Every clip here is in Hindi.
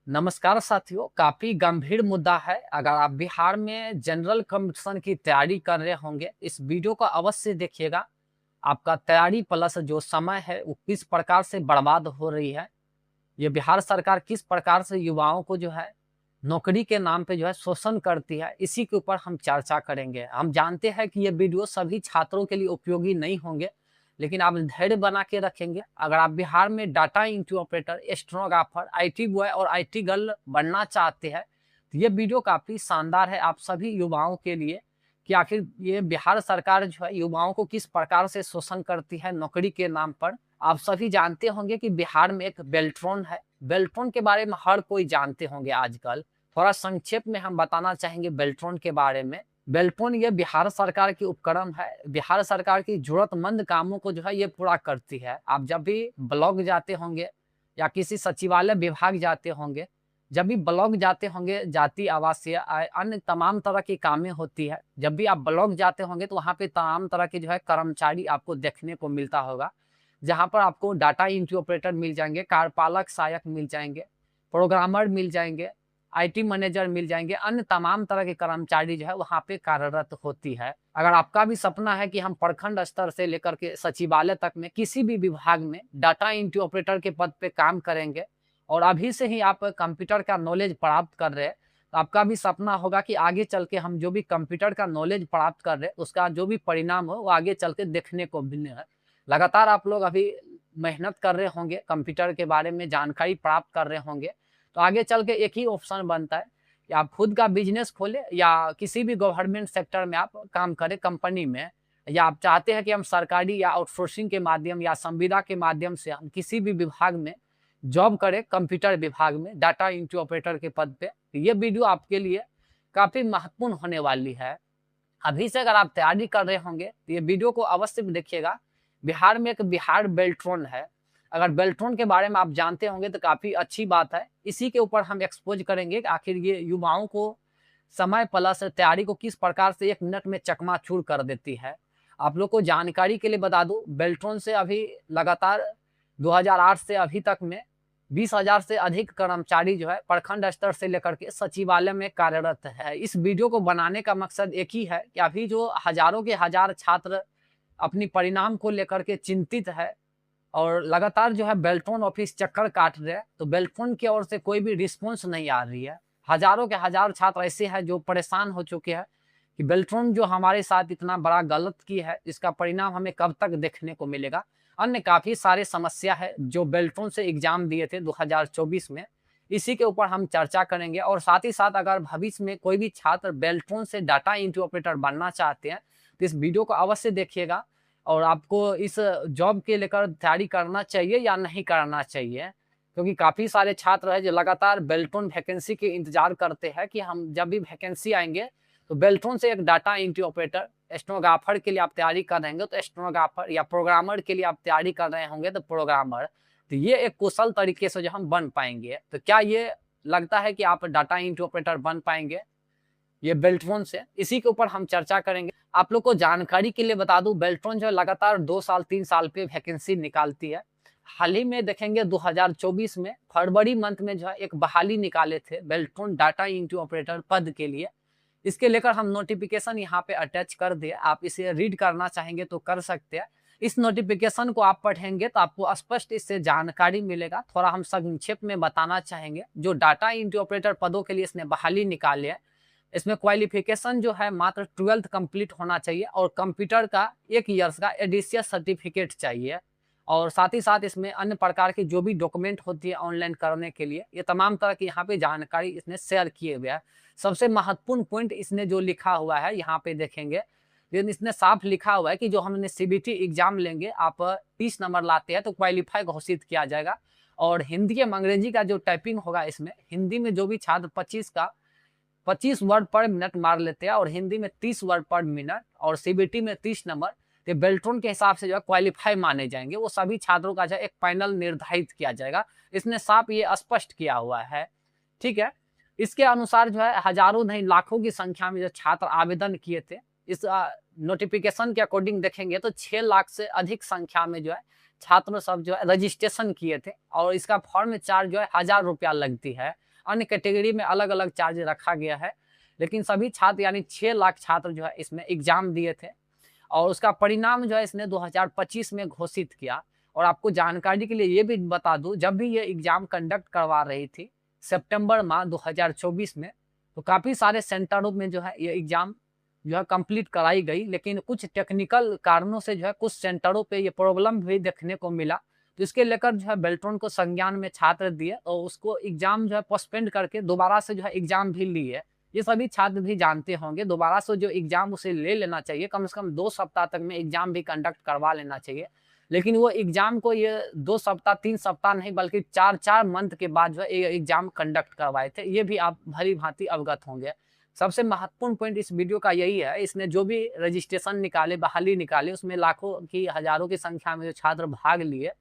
नमस्कार साथियों, काफी गंभीर मुद्दा है। अगर आप बिहार में जनरल कंपटीशन की तैयारी कर रहे होंगे, इस वीडियो को अवश्य देखिएगा। आपका तैयारी प्लस जो समय है वो किस प्रकार से बर्बाद हो रही है। ये बिहार सरकार किस प्रकार से युवाओं को जो है नौकरी के नाम पे जो है शोषण करती है, इसी के ऊपर हम चर्चा करेंगे। हम जानते हैं कि ये वीडियो सभी छात्रों के लिए उपयोगी नहीं होंगे, लेकिन आप धैर्य बना के रखेंगे। अगर आप बिहार में data entry operator, stenographer, IT boy और आईटी गर्ल बनना चाहते हैं तो ये वीडियो काफी शानदार है आप सभी युवाओं के लिए कि आखिर ये बिहार सरकार जो है युवाओं को किस प्रकार से शोषण करती है नौकरी के नाम पर। आप सभी जानते होंगे कि बिहार में एक बेल्ट्रॉन है। बेल्ट्रॉन के बारे में हर कोई जानते होंगे आजकल। थोड़ा संक्षेप में हम बताना चाहेंगे बेल्ट्रॉन के बारे में। बेल्ट्रॉन ये बिहार सरकार की उपक्रम है। बिहार सरकार की जरूरतमंद कामों को जो है ये पूरा करती है। आप जब भी ब्लॉक जाते होंगे या किसी सचिवालय विभाग जाते होंगे, जब भी ब्लॉक जाते होंगे, जाति आवासीय अन्य तमाम तरह की कामें होती है। जब भी आप ब्लॉक जाते होंगे तो वहाँ पे तमाम तरह के जो है कर्मचारी आपको देखने को मिलता होगा, जहाँ पर आपको डाटा एंट्री ऑपरेटर मिल जाएंगे, कार्यपालक सहायक मिल जाएंगे, प्रोग्रामर मिल जाएंगे, आईटी मैनेजर मिल जाएंगे, अन्य तमाम तरह के कर्मचारी जो है वहाँ पे कार्यरत होती है। अगर आपका भी सपना है कि हम प्रखंड स्तर से लेकर के सचिवालय तक में किसी भी विभाग में डाटा एंट्री ऑपरेटर के पद पे काम करेंगे और अभी से ही आप कंप्यूटर का नॉलेज प्राप्त कर रहे हैं, तो आपका भी सपना होगा कि आगे चल के हम जो भी कंप्यूटर का नॉलेज प्राप्त कर रहे हैं उसका जो भी परिणाम हो वो आगे चल के देखने को मिले है। लगातार आप लोग अभी मेहनत कर रहे होंगे, कंप्यूटर के बारे में जानकारी प्राप्त कर रहे होंगे, तो आगे चल के एक ही ऑप्शन बनता है कि आप खुद का बिजनेस खोले या किसी भी गवर्नमेंट सेक्टर में आप काम करें कंपनी में, या आप चाहते हैं कि हम सरकारी या आउटसोर्सिंग के माध्यम या संविदा के माध्यम से हम किसी भी विभाग में जॉब करें, कंप्यूटर विभाग में डाटा एंट्री ऑपरेटर के पद पे, तो ये वीडियो आपके लिए काफी महत्वपूर्ण होने वाली है। अभी से अगर आप तैयारी कर रहे होंगे तो ये वीडियो को अवश्य देखिएगा। बिहार में एक बिहार बेल्ट्रॉन है। अगर बेल्ट्रॉन के बारे में आप जानते होंगे तो काफी अच्छी बात है। इसी के ऊपर हम एक्सपोज करेंगे कि आखिर ये युवाओं को समय प्लस तैयारी को किस प्रकार से एक मिनट में चकमाचूर कर देती है। आप लोग को जानकारी के लिए बता दूं, बेल्ट्रॉन से अभी लगातार 2008 से अभी तक में 20,000 से अधिक कर्मचारी जो है प्रखंड स्तर से लेकर के सचिवालय में कार्यरत है। इस वीडियो को बनाने का मकसद एक ही है कि अभी जो हजारों के हजार छात्र अपनी परिणाम को लेकर के चिंतित है और लगातार जो है बेल्ट्रॉन ऑफिस चक्कर काट रहे हैं, तो बेल्ट्रॉन की ओर से कोई भी रिस्पॉन्स नहीं आ रही है। हजारों के हजार छात्र ऐसे हैं जो परेशान हो चुके हैं कि बेल्ट्रॉन जो हमारे साथ इतना बड़ा गलत की है, इसका परिणाम हमें कब तक देखने को मिलेगा। अन्य काफी सारे समस्या है जो बेल्ट्रॉन से एग्जाम दिए थे 2024 में, इसी के ऊपर हम चर्चा करेंगे। और साथ ही साथ अगर भविष्य में कोई भी छात्र बेल्ट्रॉन से डाटा एंट्री ऑपरेटर बनना चाहते हैं तो इस वीडियो को अवश्य देखिएगा। और आपको इस जॉब के लेकर तैयारी करना चाहिए या नहीं करना चाहिए, क्योंकि काफी सारे छात्र हैं जो लगातार बेल्ट्रॉन वैकेंसी के इंतजार करते हैं कि हम जब भी वैकेंसी आएंगे तो बेल्ट्रॉन से एक डाटा एंट्री ऑपरेटर, स्टेनोग्राफर के लिए आप तैयारी कर रहे होंगे तो स्टेनोग्राफर, या प्रोग्रामर के लिए आप तैयारी कर रहे होंगे तो प्रोग्रामर, तो ये एक कुशल तरीके से जो हम बन पाएंगे। तो क्या ये लगता है कि आप डाटा एंट्री ऑपरेटर बन पाएंगे ये बेल्ट्रॉन से? इसी के ऊपर हम चर्चा करेंगे। आप लोग को जानकारी के लिए बता दूं, बेल्ट्रॉन जो है लगातार 2 साल 3 साल पे वैकेंसी निकालती है। हाल ही में देखेंगे 2024 में फरवरी मंथ में जो है एक बहाली निकाले थे बेल्ट्रॉन डाटा एंट्री ऑपरेटर पद के लिए। इसके लेकर हम नोटिफिकेशन यहाँ पे अटैच कर दिए, आप इसे रीड करना चाहेंगे तो कर सकते हैं। इस नोटिफिकेशन को आप पढ़ेंगे तो आपको स्पष्ट इससे जानकारी मिलेगा। थोड़ा हम संक्षेप में बताना चाहेंगे। जो डाटा एंट्री ऑपरेटर पदों के लिए इसने बहाली निकाली है, इसमें क्वालिफिकेशन जो है मात्र 12th कंप्लीट होना चाहिए और कंप्यूटर का 1 ईयर्स का एडिशियल सर्टिफिकेट चाहिए। और साथ ही साथ इसमें अन्य प्रकार की जो भी डॉक्यूमेंट होती है ऑनलाइन करने के लिए, ये तमाम तरह की यहाँ पे जानकारी इसने शेयर किए हुए है। सबसे महत्वपूर्ण पॉइंट इसने जो लिखा हुआ है यहाँ पे देखेंगे, इसने साफ लिखा हुआ है कि जो हमने सीबीटी एग्जाम लेंगे, आप 30 नंबर लाते हैं तो क्वालिफाई घोषित किया जाएगा। और हिंदी एवं अंग्रेजी का जो टाइपिंग होगा, इसमें हिंदी में जो भी छात्र 25 वर्ड पर मिनट मार लेते हैं और हिंदी में 30 वर्ड पर मिनट और सीबीटी में 30 नंबर, तो बेल्ट्रॉन के हिसाब से जो है क्वालिफाई माने जाएंगे। वो सभी छात्रों का जो एक पैनल निर्धारित किया जाएगा। इसने साफ ये स्पष्ट किया हुआ है, ठीक है। इसके अनुसार जो है हजारों नहीं लाखों की संख्या में जो छात्र आवेदन किए थे, इस नोटिफिकेशन के अकॉर्डिंग देखेंगे तो 6 लाख से अधिक संख्या में जो है छात्र सब जो है रजिस्ट्रेशन किए थे। और इसका फॉर्म चार्ज जो है 1000 रुपया लगती है। अन्य कैटेगरी में अलग अलग चार्ज रखा गया है। लेकिन सभी छात्र यानी 6 लाख छात्र जो है इसमें एग्जाम दिए थे और उसका परिणाम जो है इसने 2025 में घोषित किया। और आपको जानकारी के लिए ये भी बता दूं, जब भी ये एग्जाम कंडक्ट करवा रही थी सितंबर माह 2024 में, तो काफ़ी सारे सेंटरों में जो है ये एग्जाम जो है कंप्लीट कराई गई। लेकिन कुछ टेक्निकल कारणों से जो है कुछ सेंटरों पे ये प्रॉब्लम भी देखने को मिला, तो इसके लेकर जो है बेल्ट्रॉन को संज्ञान में छात्र दिए और उसको एग्जाम जो है पोस्टपोन करके दोबारा से जो है एग्जाम भी लिए। ये सभी छात्र भी जानते होंगे, दोबारा से जो एग्जाम उसे ले लेना चाहिए, कम से कम 2 सप्ताह तक में एग्जाम भी कंडक्ट करवा लेना चाहिए। लेकिन वो एग्जाम को ये 2 सप्ताह 3 सप्ताह नहीं बल्कि 4-4 मंथ के बाद जो है ये एग्जाम कंडक्ट करवाए थे। ये भी आप भली भांति अवगत होंगे। सबसे महत्वपूर्ण पॉइंट इस वीडियो का यही है, इसने जो भी रजिस्ट्रेशन निकाले, बहाली निकाले, उसमें लाखों की हजारों की संख्या में जो छात्र भाग लिए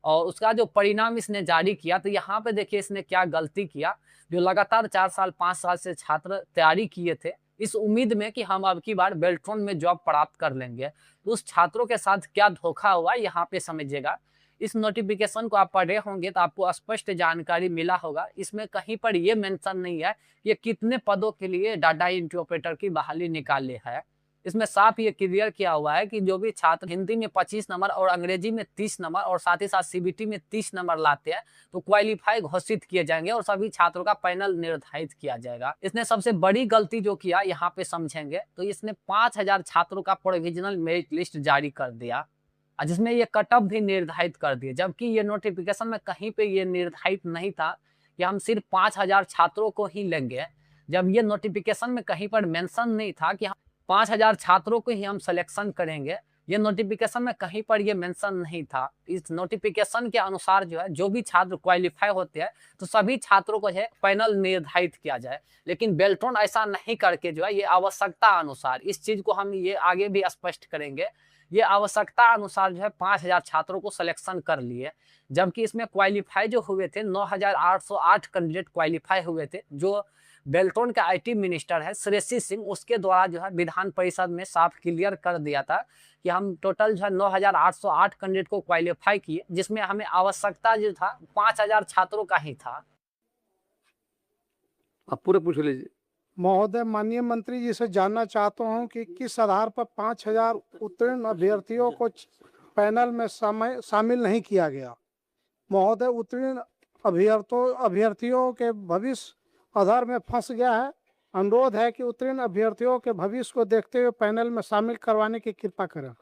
और उसका जो परिणाम इसने जारी किया, तो यहाँ पे देखिए इसने क्या गलती किया। जो लगातार 4 साल 5 साल से छात्र तैयारी किए थे इस उम्मीद में कि हम अब की बार बेल्ट्रॉन में जॉब प्राप्त कर लेंगे, तो उस छात्रों के साथ क्या धोखा हुआ यहाँ पे समझिएगा। इस नोटिफिकेशन को आप पढ़े होंगे तो आपको स्पष्ट जानकारी मिला होगा। इसमें कहीं पर ये मेंशन नहीं है कि कितने पदों के लिए डाटा एंट्री ऑपरेटर की बहाली निकाले है। इसमें साफ ये क्लियर किया हुआ है कि जो भी छात्र हिंदी में 25 नंबर और अंग्रेजी में 30 नंबर और साथ ही साथ सीबीटी में 30 नंबर लाते हैं तो क्वालिफाई घोषित किए जाएंगे और सभी छात्रों का पैनल निर्धारित किया जाएगा। इसने सबसे बड़ी गलती जो किया यहाँ पे समझेंगे तो इसने 5000 छात्रों का प्रोविजनल मेरिट लिस्ट जारी कर दिया, जिसमें ये कट ऑफ भी निर्धारित कर दिए, जबकि ये नोटिफिकेशन में कहीं पे ये निर्धारित नहीं था कि हम सिर्फ 5000 छात्रों को ही लेंगे। जब ये नोटिफिकेशन में कहीं पर मेंशन नहीं था कि हम 5000 छात्रों को ही हम सिलेक्शन करेंगे, ये नोटिफिकेशन में कहीं पर ये मेंशन नहीं था। इस नोटिफिकेशन के अनुसार जो है जो भी छात्र क्वालिफाई होते हैं तो सभी छात्रों को है पैनल निर्धारित किया जाए। लेकिन बेल्ट्रॉन ऐसा नहीं करके जो है ये आवश्यकता अनुसार, इस चीज को हम ये आगे भी स्पष्ट करेंगे, ये आवश्यकता अनुसार जो है 5000 छात्रों को सिलेक्शन कर लिए। जबकि इसमें क्वालिफाई जो हुए थे 9808 कैंडिडेट क्वालिफाई हुए थे। जो बेल्ट्रॉन का आईटी मिनिस्टर है श्रेयसी सिंह, उसके द्वारा जो है विधान परिषद में साफ क्लियर कर दिया था कि हम टोटल जो है 9808 कैंडिडेट को क्वालिफाई किए, जिसमें हमें आवश्यकता जो था 5000 छात्रों का ही था। आप पूरे पूछ लीजिए। महोदय, माननीय मंत्री जी से जानना चाहता हूं कि किस आधार पर 5000 उत्तीर्ण अभ्यर्थियों को पैनल में शामिल नहीं किया गया। महोदय, उत्तीर्ण अभ्यर्थियों के भविष्य आधार में फंस गया है। अनुरोध है कि उत्तीर्ण अभ्यर्थियों के भविष्य को देखते हुए पैनल में शामिल करवाने की कृपा करें।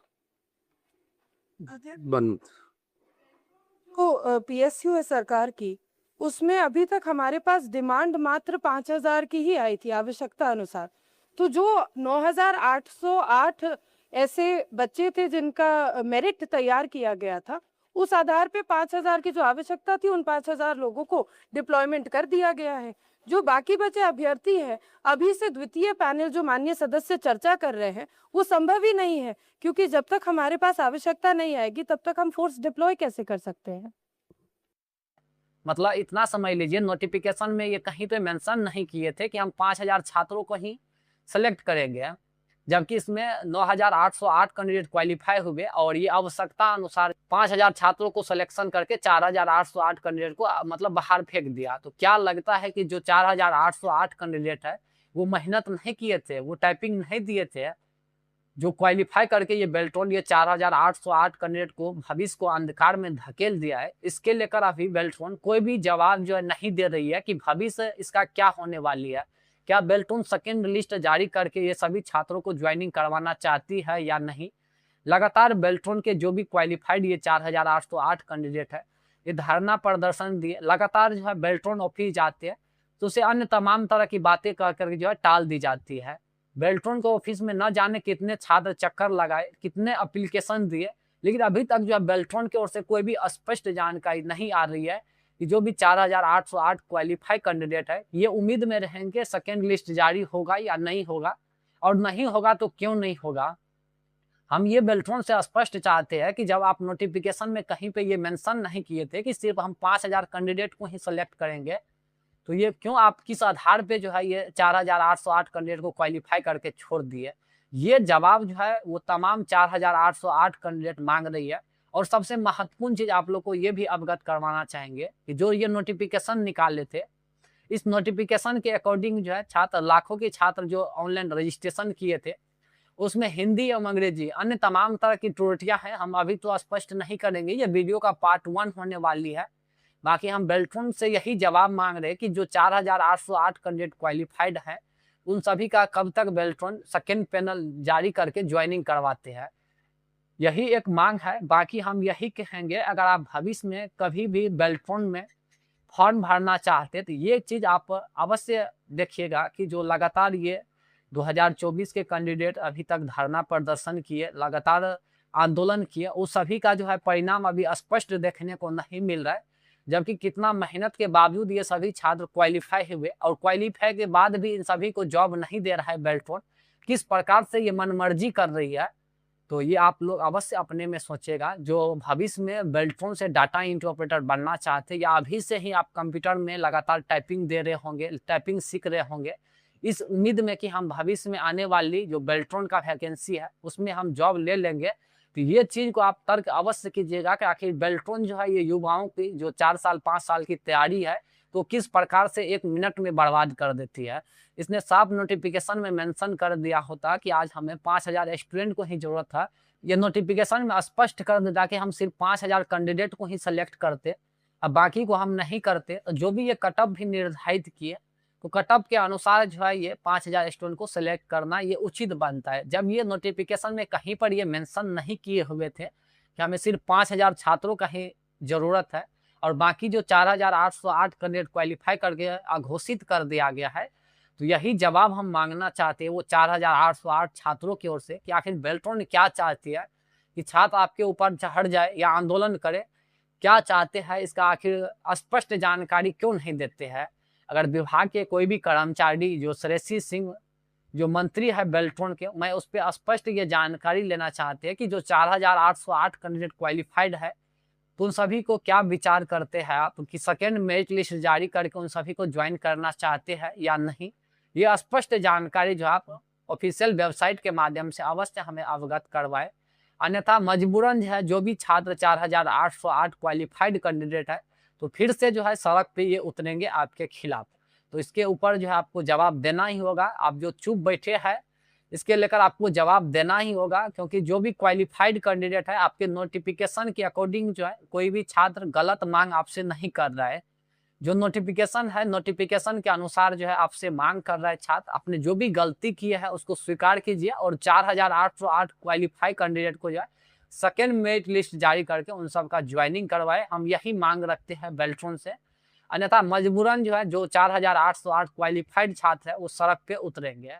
बंद। तो पीएसयू है सरकार की, उसमें अभी तक हमारे पास डिमांड मात्र 5000 की ही आई थी आवश्यकता अनुसार। तो जो 9808 ऐसे बच्चे थे जिनका मेरिट तैयार किया गया था, उस आधार पे 5000 की जो आवश्यकता थी उन 5000 लोगों को डिप्लॉयमेंट कर दिया गया है। जो बाकी बचे अभ्यर्थी हैं, अभी से द्वितीय पैनल जो माननीय सदस्य चर्चा कर रहे हैं वो संभव ही नहीं है, क्योंकि जब तक हमारे पास आवश्यकता नहीं आएगी तब तक हम फोर्स डिप्लॉय कैसे कर सकते हैं। मतलब इतना समझ लीजिए, नोटिफिकेशन में ये कहीं पे मेंशन नहीं किए थे कि हम 5000 छात्रों को ही सेलेक्ट करेंगे, जबकि इसमें 9808 कैंडिडेट क्वालिफाई हुए और ये आवश्यकता अनुसार 5000 छात्रों को सिलेक्शन करके 4808 कैंडिडेट को मतलब बाहर फेंक दिया। तो क्या लगता है कि जो 4808 कैंडिडेट है वो मेहनत नहीं किए थे, वो टाइपिंग नहीं दिए थे, जो क्वालिफाई करके ये बेल्ट्रॉन ये 4808 कैंडिडेट को भविष्य को अंधकार में धकेल दिया है। इसके लेकर अभी बेल्ट्रॉन कोई भी जवाब जो है नहीं दे रही है कि भविष्य इसका क्या होने वाली है। क्या बेल्ट्रॉन सेकेंड लिस्ट जारी करके ये सभी छात्रों को ज्वाइनिंग करवाना चाहती है या नहीं। लगातार बेल्ट्रॉन के जो भी क्वालिफाइड ये 4808 कैंडिडेट है ये धरना प्रदर्शन दिए, लगातार जो है बेल्ट्रॉन ऑफिस जाते हैं तो उसे अन्य तमाम तरह की बातें कह करके जो है टाल दी जाती है। बेल्ट्रॉन को ऑफिस में न जाने कितने छात्र चक्कर लगाए, कितने एप्लीकेशन दिए, लेकिन अभी तक जो है बेल्ट्रॉन की ओर से कोई भी स्पष्ट जानकारी नहीं आ रही है कि जो भी 4808 क्वालिफाई कैंडिडेट है ये उम्मीद में रहेंगे सेकेंड लिस्ट जारी होगा या नहीं होगा, और नहीं होगा तो क्यों नहीं होगा। हम ये बेल्ट्रॉन से स्पष्ट चाहते हैं कि जब आप नोटिफिकेशन में कहीं पे ये मेंशन नहीं किए थे कि सिर्फ हम 5000 कैंडिडेट को ही सिलेक्ट करेंगे, तो ये क्यों आप किस आधार पे जो है ये 4808 कैंडिडेट को क्वालिफाई करके छोड़ दिए। ये जवाब जो है वो तमाम 4808 कैंडिडेट मांग रही है। और सबसे महत्वपूर्ण चीज आप लोग को ये भी अवगत करवाना चाहेंगे कि जो ये नोटिफिकेशन निकाले थे इस नोटिफिकेशन के अकॉर्डिंग जो है छात्र, लाखों के छात्र जो ऑनलाइन रजिस्ट्रेशन किए थे, उसमें हिंदी एवं अंग्रेजी अन्य तमाम तरह की त्रुटियां हैं। हम अभी तो स्पष्ट नहीं करेंगे, ये वीडियो का पार्ट 1 होने वाली है। बाकी हम बेल्ट्रॉन से यही जवाब मांग रहे हैं कि जो 4808 कैंडिडेट क्वालिफाइड है, उन सभी का कब तक बेल्ट्रॉन सेकेंड पैनल जारी करके ज्वाइनिंग करवाते हैं, यही एक मांग है। बाकी हम यही कहेंगे, अगर आप भविष्य में कभी भी बेल्ट्रॉन में फॉर्म भरना चाहते तो ये चीज़ आप अवश्य देखिएगा कि जो लगातार ये 2024 के कैंडिडेट अभी तक धरना प्रदर्शन किए, लगातार आंदोलन किए, उस सभी का जो है परिणाम अभी स्पष्ट देखने को नहीं मिल रहा है। जबकि कितना मेहनत के बावजूद ये सभी छात्र क्वालिफाई हुए, और क्वालिफाई के बाद भी इन सभी को जॉब नहीं दे रहा है बेल्ट्रॉन। किस प्रकार से ये मनमर्जी कर रही है, तो ये आप लोग अवश्य अपने में सोचेगा। जो भविष्य में बेल्ट्रॉन से डाटा इंटरप्रेटर बनना चाहते, या अभी से ही आप कंप्यूटर में लगातार टाइपिंग दे रहे होंगे, टाइपिंग सीख रहे होंगे, इस उम्मीद में कि हम भविष्य में आने वाली जो बेल्ट्रॉन का वैकेंसी है उसमें हम जॉब ले लेंगे, तो ये चीज़ को आप तर्क अवश्य कीजिएगा कि आखिर बेल्ट्रॉन जो है ये युवाओं की जो 4 साल 5 साल की तैयारी है, तो किस प्रकार से 1 मिनट में बर्बाद कर देती है। इसने साफ नोटिफिकेशन में मेंशन कर दिया होता कि आज हमें 5000 स्टूडेंट को ही जरूरत है, ये नोटिफिकेशन में स्पष्ट कर देता कि हम सिर्फ 5000 कैंडिडेट को ही सेलेक्ट करते, अब बाकी को हम नहीं करते। तो जो भी ये कट ऑफ भी निर्धारित किए, तो कट ऑफ के अनुसार जो है ये 5000 स्टूडेंट को सिलेक्ट करना ये उचित बनता है। जब ये नोटिफिकेशन में कहीं पर ये मेंशन नहीं किए हुए थे कि हमें सिर्फ 5000 छात्रों का ही जरूरत है, और बाकी जो 4808 कैंडिडेट क्वालिफाई करके घोषित कर दिया गया है, तो यही जवाब हम मांगना चाहते हैं वो 4808 छात्रों की ओर से कि आखिर बेल्ट्रॉन क्या चाहती है कि छात्र आपके ऊपर चढ़ जाए या आंदोलन करे, क्या चाहते हैं इसका आखिर स्पष्ट जानकारी क्यों नहीं देते हैं। अगर विभाग के कोई भी कर्मचारी, जो श्रेयसी सिंह जो मंत्री है बेल्ट्रॉन के, मैं उस पर स्पष्ट ये जानकारी लेना चाहते हैं कि जो 4808 कैंडिडेट क्वालिफाइड है, तो उन सभी को क्या विचार करते हैं आप कि सेकेंड मेरिट लिस्ट जारी करके उन सभी को ज्वाइन करना चाहते हैं या नहीं। ये स्पष्ट जानकारी जो आप ऑफिशियल वेबसाइट के माध्यम से अवश्य हमें अवगत करवाए, अन्यथा मजबूरन जो है जो भी छात्र 4808 क्वालिफाइड कैंडिडेट है, तो फिर से जो है सड़क पे ये उतरेंगे आपके खिलाफ। तो इसके ऊपर जो है आपको जवाब देना ही होगा। आप जो चुप बैठे हैं, इसके लेकर आपको जवाब देना ही होगा, क्योंकि जो भी क्वालिफाइड कैंडिडेट है, आपके नोटिफिकेशन के अकॉर्डिंग जो है कोई भी छात्र गलत मांग आपसे नहीं कर रहा है। जो नोटिफिकेशन है, नोटिफिकेशन के अनुसार जो है आपसे मांग कर रहा है छात्र, आपने जो भी गलती की है उसको स्वीकार कीजिए, और 4808 क्वालिफाई कैंडिडेट को जो है सेकेंड मेरिट लिस्ट जारी करके उन सब का ज्वाइनिंग करवाए। हम यही मांग रखते हैं बेल्ट्रॉन से, अन्यथा मजबूरन जो है जो 4808 क्वालिफाइड छात्र है वो सड़क पे उतरेंगे।